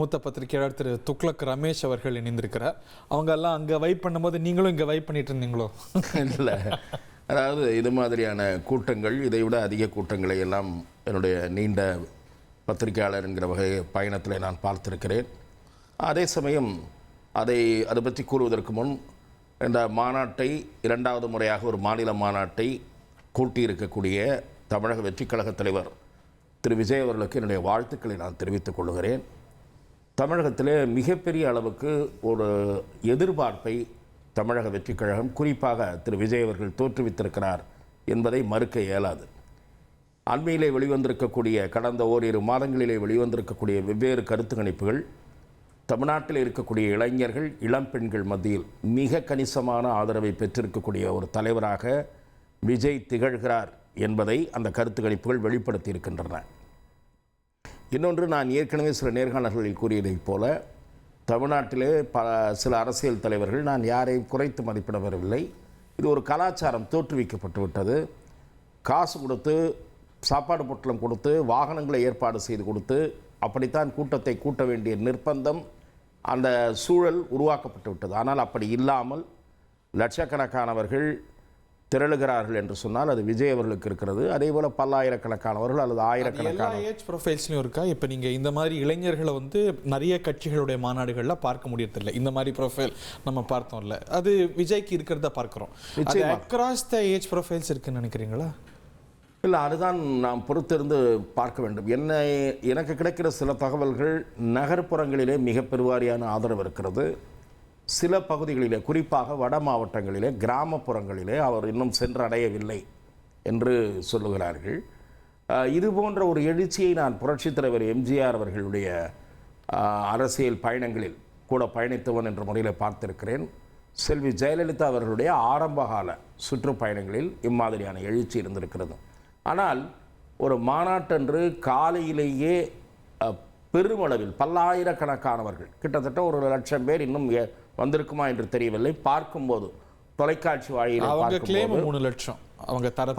மூத்த பத்திரிகையாளர் திரு துக்ளக் ரமேஷ் அவர்கள் இணைந்திருக்கிறார். அவங்க எல்லாம் அங்கே வைப் பண்ணும்போது நீங்களும் இங்கே வைப் பண்ணிட்டு இருந்தீங்களோ? இல்லை, அதாவது இது மாதிரியான கூட்டங்கள், இதை விட அதிக கூட்டங்களை எல்லாம் என்னுடைய நீண்ட பத்திரிகையாளர் என்கிற வகை பயணத்தில் நான் பார்த்திருக்கிறேன். அதே சமயம் அதை பற்றி கூறுவதற்கு முன் இந்த மாநாட்டை இரண்டாவது முறையாக ஒரு மாநில மாநாட்டை கூட்டியிருக்கக்கூடிய தமிழக வெற்றிக் கழக தலைவர் திரு விஜய் அவர்களுக்கு என்னுடைய வாழ்த்துக்களை நான் தெரிவித்துக் கொள்கிறேன். தமிழகத்திலே மிகப்பெரிய அளவுக்கு ஒரு எதிர்பார்ப்பை தமிழக வெற்றிக் கழகம், குறிப்பாக திரு விஜய் அவர்கள் தோற்றுவித்திருக்கிறார் என்பதை மறுக்க இயலாது. அண்மையிலே வெளிவந்திருக்கக்கூடிய, கடந்த ஓரிரு மாதங்களிலே வெளிவந்திருக்கக்கூடிய வெவ்வேறு கருத்து கணிப்புகள் தமிழ்நாட்டில் இருக்கக்கூடிய இளைஞர்கள், இளம் பெண்கள் மத்தியில் மிக கணிசமான ஆதரவை பெற்றிருக்கக்கூடிய ஒரு தலைவராக விஜய் திகழ்கிறார் என்பதை அந்த கருத்து கணிப்புகள் வெளிப்படுத்தி இருக்கின்றன. இன்னொன்று, நான் ஏற்கனவே சில நேர்காணல்களில் கூறியதைப் போல தமிழ்நாட்டிலே சில அரசியல் தலைவர்கள், நான் யாரையும் குறைத்து மதிப்பிட வரவில்லை, இது ஒரு கலாச்சாரம் தோற்றுவிக்கப்பட்டு விட்டது. காசு கொடுத்து, சாப்பாடு பொட்டலம் கொடுத்து, வாகனங்களை ஏற்பாடு செய்து கொடுத்து அப்படித்தான் கூட்டத்தை கூட்ட வேண்டிய நிர்பந்தம், அந்த சூழல் உருவாக்கப்பட்டு விட்டது. ஆனால் அப்படி இல்லாமல் லட்சக்கணக்கானவர்கள் திரளுகிறார்கள் என்று சொன்னால் அது விஜய் அவர்களுக்கு இருக்கிறது. அதே போல் பல்லாயிரக்கணக்கானவர்கள் அல்லது ஆயிரக்கணக்கான ஏஜ் ப்ரொஃபைல்ஸ்லையும் இருக்கா? இப்போ நீங்கள் இந்த மாதிரி இளைஞர்களை நிறைய கட்சிகளுடைய மாநாடுகளில் பார்க்க முடியறதில்லை. இந்த மாதிரி ப்ரொஃபைல் நம்ம பார்த்தோம்ல, அது விஜய்க்கு இருக்கிறத பார்க்குறோம். அக்ராஸ் த ஏஜ் ப்ரொஃபைல்ஸ் இருக்குன்னு நினைக்கிறீங்களா? இல்லை, அதுதான் நாம் பொறுத்திருந்து பார்க்க வேண்டும். எனக்கு கிடைக்கிற சில தகவல்கள், நகர்ப்புறங்களிலே மிக பெருவாரியான ஆதரவு இருக்கிறது. சில பகுதிகளிலே, குறிப்பாக வட மாவட்டங்களிலே, கிராமப்புறங்களிலே அவர் இன்னும் சென்றடையவில்லை என்று சொல்லுகிறார்கள். இது போன்ற ஒரு எழுச்சியை நான் புரட்சித் தலைவர் எம்ஜிஆர் அவர்களுடைய அரசியல் பயணங்களில் கூட பயணித்தவன் என்ற முறையில் பார்த்திருக்கிறேன். செல்வி ஜெயலலிதா அவர்களுடைய ஆரம்பகால சுற்றுப்பயணங்களில் இம்மாதிரியான எழுச்சி இருந்திருக்கிறது. ஆனால் ஒரு மாநாட்டன்று காலையிலேயே பெருமளவில் பல்லாயிரக்கணக்கானவர்கள், கிட்டத்தட்ட 1,00,000 பேர் இன்னும் வந்திருக்குமா என்று தெரியவில்லை, பார்க்கும்போது தொலைக்காட்சி வாயிலாக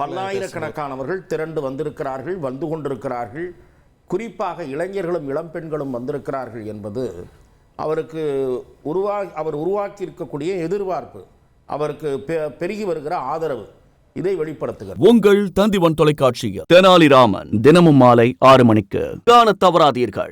பல்லாயிரக்கணக்கானவர்கள் திரண்டு வந்திருக்கிறார்கள், வந்து கொண்டிருக்கிறார்கள். குறிப்பாக இளைஞர்களும் இளம் பெண்களும் வந்திருக்கிறார்கள் என்பது அவருக்கு அவர் உருவாக்கி இருக்கக்கூடிய எதிர்பார்ப்பு, அவருக்கு பெருகி வருகிற ஆதரவு, இதை வெளிப்படுத்துகிறது. உங்கள் தந்திவன் தொலைக்காட்சியில் தெனாலிராமன் தினமும் மாலை 6 மணிக்கு காண தவறாதீர்கள்.